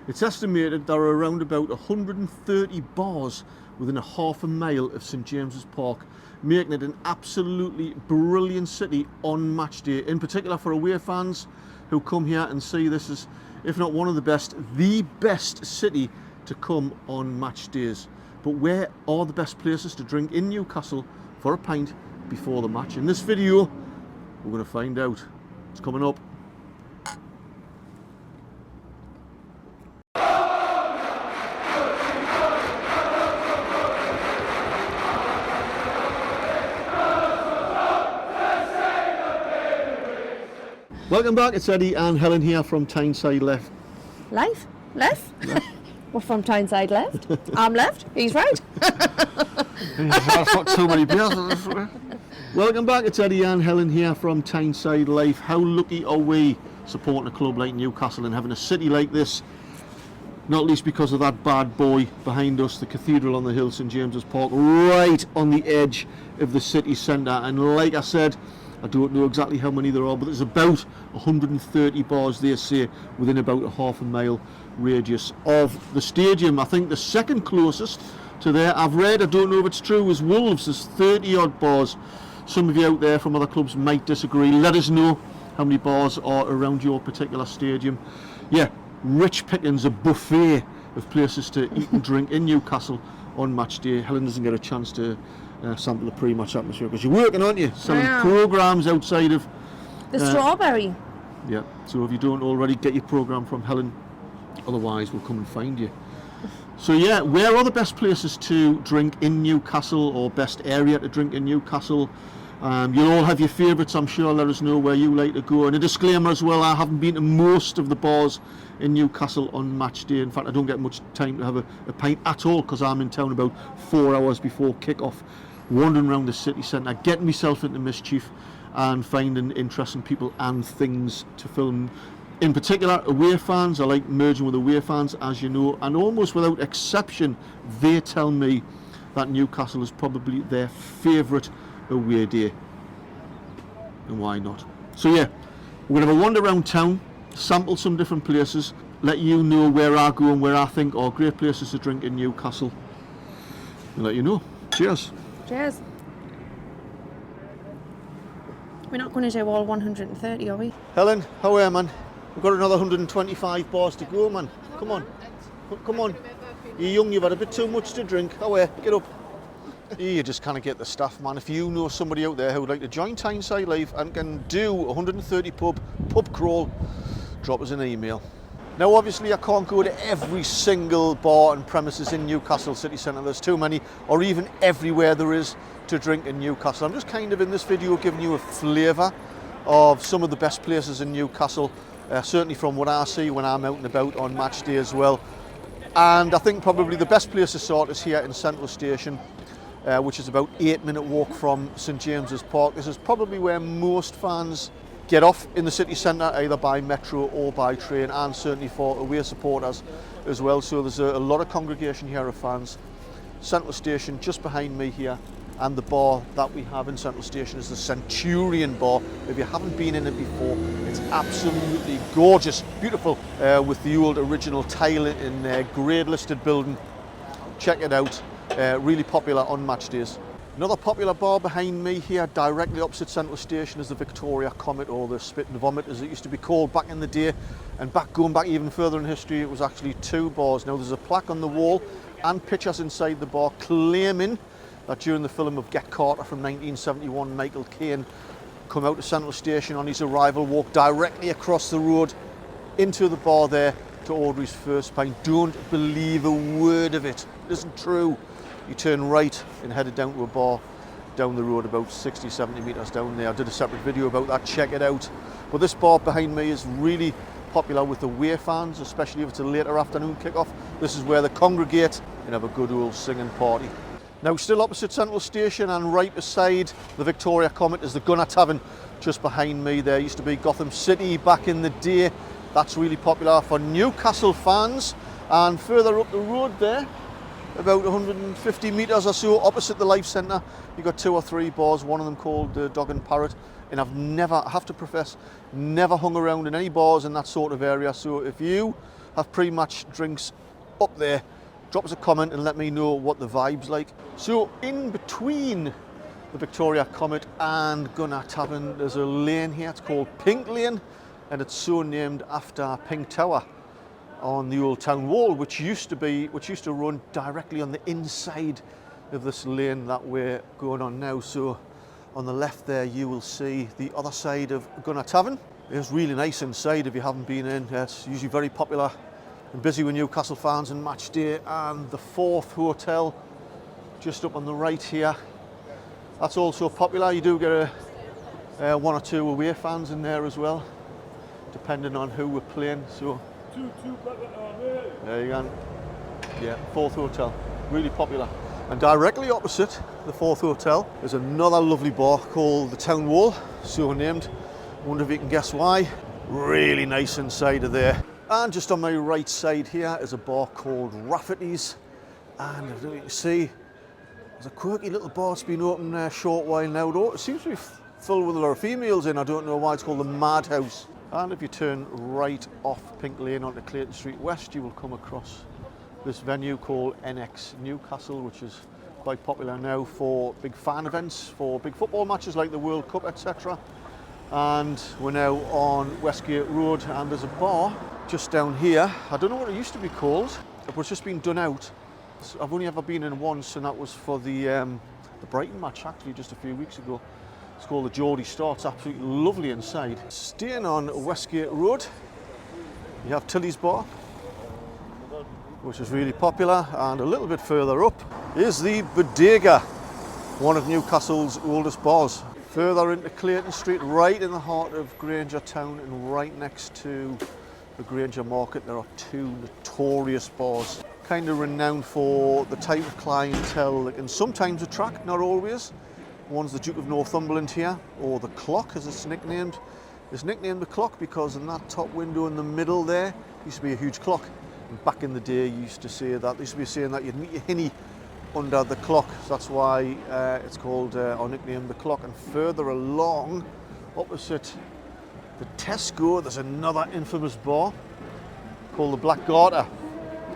It's estimated there are around about 130 bars within a half a mile of St James's Park, making it an absolutely brilliant city on match day, in particular for away fans who come here and see this as, if not one of the best city to come on match days. But where are the best places to drink in Newcastle for a pint before the match? In this video, we're going to find out. It's coming up. Welcome back, it's Eddie and Helen here from Tyneside Left. Left? We're from Tyneside Left. I'm left, he's right. That's not too many beers. Welcome back, it's Eddie and Helen here from Tyneside Life. How lucky are we supporting a club like Newcastle and having a city like this, not least because of that bad boy behind us, the Cathedral on the Hill, St James's Park, right on the edge of the city centre. And like I said, I don't know exactly how many there are, but there's about 130 bars, they say, within about a half a mile radius of the stadium. I think the second closest to there, I've read, I don't know if it's true, is Wolves. There's 30 odd bars. Some of you out there from other clubs might disagree. Let us know how many bars are around your particular stadium. Yeah, rich pickings, a buffet of places to eat and drink in Newcastle on match day. Helen doesn't get a chance to sample the pre-match atmosphere because you're working, aren't you? Selling programmes outside of the strawberry. Yeah, so if you don't already, get your programme from Helen, otherwise we'll come and find you. So yeah, where are the best places to drink in Newcastle, or best area to drink in Newcastle? You'll all have your favourites, I'm sure. Let us know where you like to go. And a disclaimer as well, I haven't been to most of the bars in Newcastle on match day. In fact, I don't get much time to have a pint at all because I'm in town about 4 hours before kick-off, wandering around the city centre, getting myself into mischief and finding interesting people and things to film. In particular, away fans. I like merging with away fans, as you know, and almost without exception, they tell me that Newcastle is probably their favourite away day. And why not? So yeah, we're going to have a wander around town, sample some different places, let you know where I go and where I think are great places to drink in Newcastle, and let you know. Cheers. Cheers. We're not going to do all 130, are we? Helen, how are you, man? We've got another 125 bars to go, man. Come on. Come on. You're young, you've had a bit too much to drink. How are you? Get up. You just kind of get the stuff, man. If you know somebody out there who would like to join Tyneside Live and can do 130 pub crawl, drop us an email. Now, obviously, I can't go to every single bar and premises in Newcastle city centre. There's too many, or even everywhere there is to drink in Newcastle. I'm just kind of in this video giving you a flavour of some of the best places in Newcastle, certainly from what I see when I'm out and about on match day as well. And I think probably the best place to start is here in Central Station, which is about 8-minute walk from St James's Park. This is probably where most fans get off in the city centre, either by metro or by train, and certainly for away supporters as well. So there's a lot of congregation here of fans. Central Station just behind me here, and the bar that we have in Central Station is the Centurion Bar. If you haven't been in it before, it's absolutely gorgeous, beautiful, with the old original tile in their grade listed building. Check it out. Really popular on match days. Another popular bar behind me here, directly opposite Central Station, is the Victoria Comet, or the Spit and Vomit as it used to be called back in the day. And going back even further in history, it was actually two bars. Now there's a plaque on the wall and pictures inside the bar claiming that during the film of Get Carter from 1971, Michael Caine come out of Central Station on his arrival, walked directly across the road into the bar there to order his first pint. Don't believe a word of it. It isn't true. You turn right and headed down to a bar down the road about 60, 70 metres down there. I did a separate video about that, check it out. But this bar behind me is really popular with away fans, especially if it's a later afternoon kick-off. This is where they congregate and have a good old singing party. Now, still opposite Central Station and right beside the Victoria Comet is the Gunner Tavern just behind me. There used to be Gotham City back in the day. That's really popular for Newcastle fans. And further up the road there, about 150 metres or so opposite the Life Centre, you've got 2 or 3 bars, one of them called Dog and Parrot. And I have to profess, never hung around in any bars in that sort of area. So if you have pre-match drinks up there. Drop us a comment and let me know what the vibe's like. So in between the Victoria Comet and Gunner Tavern, there's a lane here. It's called Pink Lane, and it's so named after Pink Tower on the old town wall, which used to run directly on the inside of this lane that we're going on now. So on the left there, you will see the other side of Gunner Tavern. It's really nice inside if you haven't been in. It's usually very popular and busy with Newcastle fans and match day. And the Fourth Hotel, just up on the right here, that's also popular. You do get one or two away fans in there as well, depending on who we're playing. So there you go. Yeah, Fourth Hotel, really popular. And directly opposite the Fourth Hotel is another lovely bar called the Town Wall, so named. Wonder if you can guess why. Really nice inside of there. And just on my right side here is a bar called Rafferty's. And as you can see, there's a quirky little bar. It's been open a short while now, though. It seems to be filled with a lot of females in. I don't know why. It's called the Madhouse. And if you turn right off Pink Lane onto Clayton Street West, you will come across this venue called NX Newcastle, which is quite popular now for big fan events, for big football matches like the World Cup, etc. And we're now on Westgate Road, and there's a bar just down here. I don't know what it used to be called, but it's just been done out. I've only ever been in once, and that was for the Brighton match, actually, just a few weeks ago. It's called the Geordie Star. It's absolutely lovely inside. Staying on Westgate Road, you have Tilly's Bar, which is really popular, and a little bit further up is the Bodega, one of Newcastle's oldest bars. Further into Clayton Street, right in the heart of Granger Town and right next to the Granger Market, there are two notorious bars, kind of renowned for the type of clientele that can sometimes attract, not always. One's the Duke of Northumberland here, or the Clock as it's nicknamed. It's nicknamed the Clock because in that top window in the middle there used to be a huge clock. And back in the day, you used to say that. They used to be saying that you'd meet your hinny under the clock. So that's why it's called, or nicknamed the Clock. And further along, opposite the Tesco, there's another infamous bar called the Black Garter.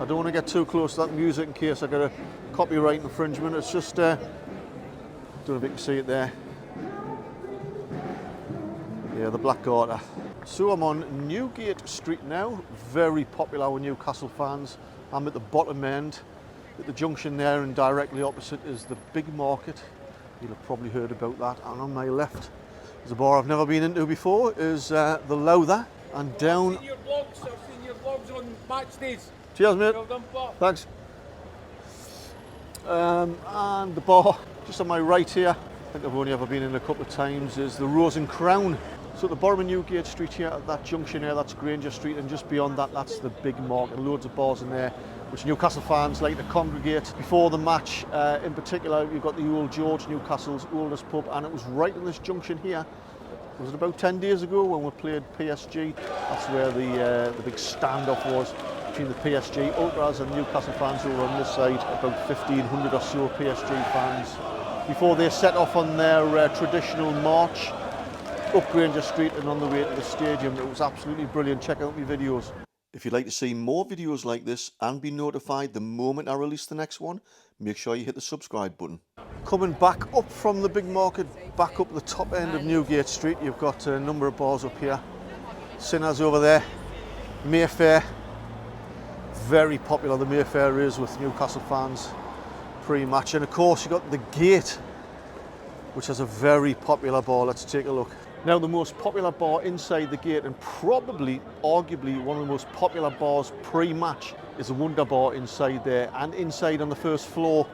I don't want to get too close to that music in case I get a copyright infringement. It's just, don't know if you can see it there. Yeah, the Black Garter. So I'm on Newgate Street now, very popular with Newcastle fans. I'm at the bottom end, at the junction there, and directly opposite is the Big Market. You'll have probably heard about that. And on my left is a bar I've never been into before, is the Lowther. And down... I've seen your vlogs on match days. Cheers, mate. Well done, Bob. Thanks. And the bar just on my right here, I think I've only ever been in a couple of times, is the Rose and Crown. So at the bottom of Newgate Street here, at that junction here, that's Granger Street, and just beyond that, that's the Big Market. Loads of bars in there, which Newcastle fans like to congregate before the match. In particular, you've got the Old George, Newcastle's oldest pub, and it was right in this junction here. Was it about 10 days ago when we played PSG? That's where the big standoff was between the PSG Ultras and Newcastle fans who were on this side, about 1,500 or so PSG fans, before they set off on their traditional march up Granger Street and on the way to the stadium. It was absolutely brilliant. Check out my videos. If you'd like to see more videos like this and be notified the moment I release the next one, make sure you hit the subscribe button. Coming back up from the Big Market, back up the top end of Newgate Street, you've got a number of bars up here. Sinners over there, Mayfair, very popular the Mayfair is with Newcastle fans pre-match. And of course you've got the Gate, which has a very popular bar. Let's take a look. Now, the most popular bar inside the Gate, and probably, arguably, one of the most popular bars pre-match, is the Wonder Bar inside there. And inside on the first floor,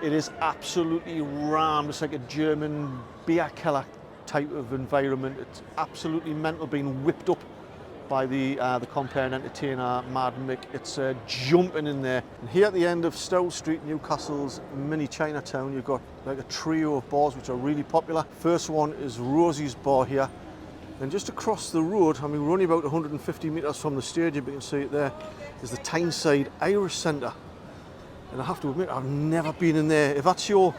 it is absolutely rammed. It's like a German beer keller type of environment. It's absolutely mental, being whipped up by the compere and entertainer Mad Mick. It's jumping in there. And here at the end of Stow Street, Newcastle's mini Chinatown, you've got like a trio of bars which are really popular. First one is Rosie's Bar here. And just across the road, I mean, we're only about 150 metres from the stadium, but you can see it there, is the Tyneside Irish Centre. And I have to admit, I've never been in there. If that's your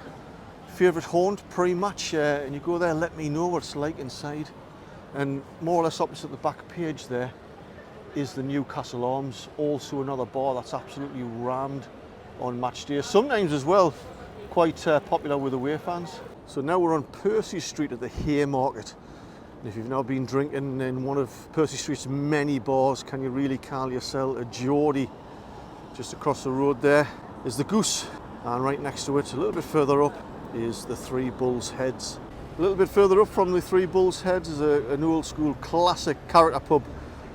favourite haunt pre-match and you go there, let me know what it's like inside. And more or less opposite the back page there is the Newcastle Arms, also another bar that's absolutely rammed on match day. Sometimes as well, quite popular with away fans. So now we're on Percy Street at the Haymarket. And if you've now been drinking in one of Percy Street's many bars, can you really call yourself a Geordie? Just across the road there is the Goose, and right next to it, a little bit further up, is the Three Bulls Heads. A little bit further up from the Three Bulls Heads is an old school classic character pub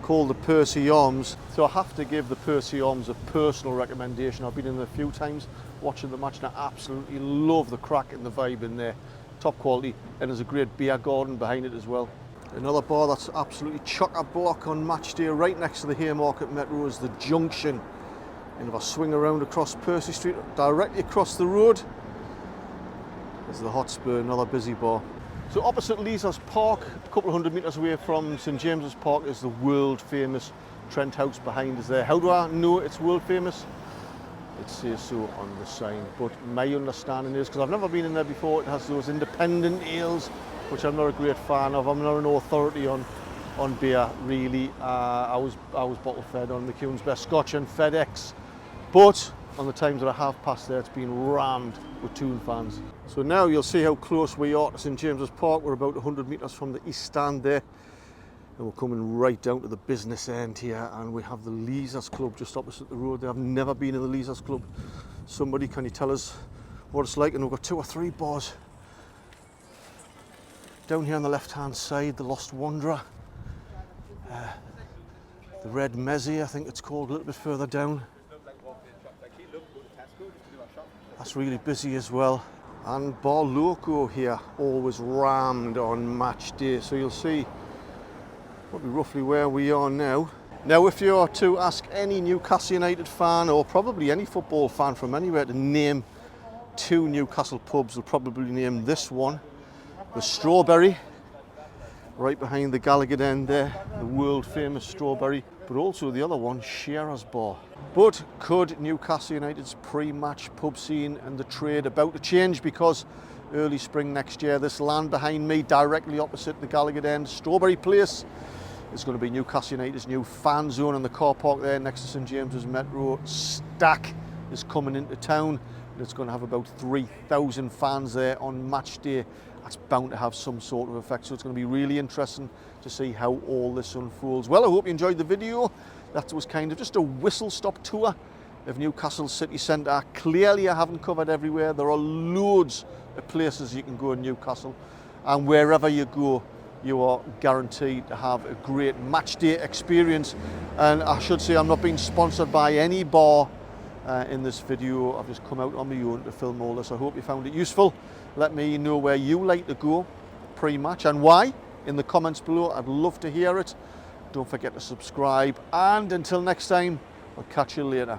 called the Percy Arms. So I have to give the Percy Arms a personal recommendation. I've been in there a few times watching the match and I absolutely love the crack and the vibe in there. Top quality, and there's a great beer garden behind it as well. Another bar that's absolutely chock-a-block on match day right next to the Haymarket Metro is the Junction. And if I swing around across Percy Street, directly across the road, there's the Hotspur, another busy bar. So opposite Leazes Park, a couple of hundred metres away from St James's Park, is the world famous Trent House behind us there. How do I know it's world famous? It says so on the sign, but my understanding is, because I've never been in there before, it has those independent ales, which I'm not a great fan of. I'm not an authority on beer, really. I was bottle fed on McEwan's Best Scotch and FedEx, but on the times that I have passed there, it's been rammed with Toon fans. So now you'll see how close we are to St James's Park. We're about 100 metres from the east stand there, and we're coming right down to the business end here, and we have the Leazes Club just opposite the road there. I've never been in the Leazes Club. Somebody, can you tell us what it's like? And we've got 2 or 3 bars. Down here on the left hand side, the Lost Wanderer. The Red Mezzy, I think it's called, a little bit further down. That's really busy as well. And Bar Loco here, always rammed on match day. So you'll see probably roughly where we are now. Now if you are to ask any Newcastle United fan, or probably any football fan from anywhere, to name 2 Newcastle pubs, they'll probably name this one, the Strawberry, right behind the Gallagher end there, the world famous Strawberry, but also the other one, Shearer's Bar. But could Newcastle United's pre-match pub scene and the trade about to change? Because early spring next year, this land behind me, directly opposite the Gallagher end, Strawberry Place, is going to be Newcastle United's new fan zone, and the car park there next to St James's Metro Stack is coming into town, and it's going to have about 3,000 fans there on match day. That's bound to have some sort of effect, so it's going to be really interesting to see how all this unfolds. Well, I hope you enjoyed the video. That was kind of just a whistle-stop tour of Newcastle city centre. Clearly I haven't covered everywhere. There are loads of places you can go in Newcastle, and wherever you go, you are guaranteed to have a great match day experience. And I should say I'm not being sponsored by any bar in this video. I've just come out on my own to film all this. I hope you found it useful. Let me know where you like to go pre-match and why in the comments below. I'd love to hear it. Don't forget to subscribe, and until next time, I'll catch you later.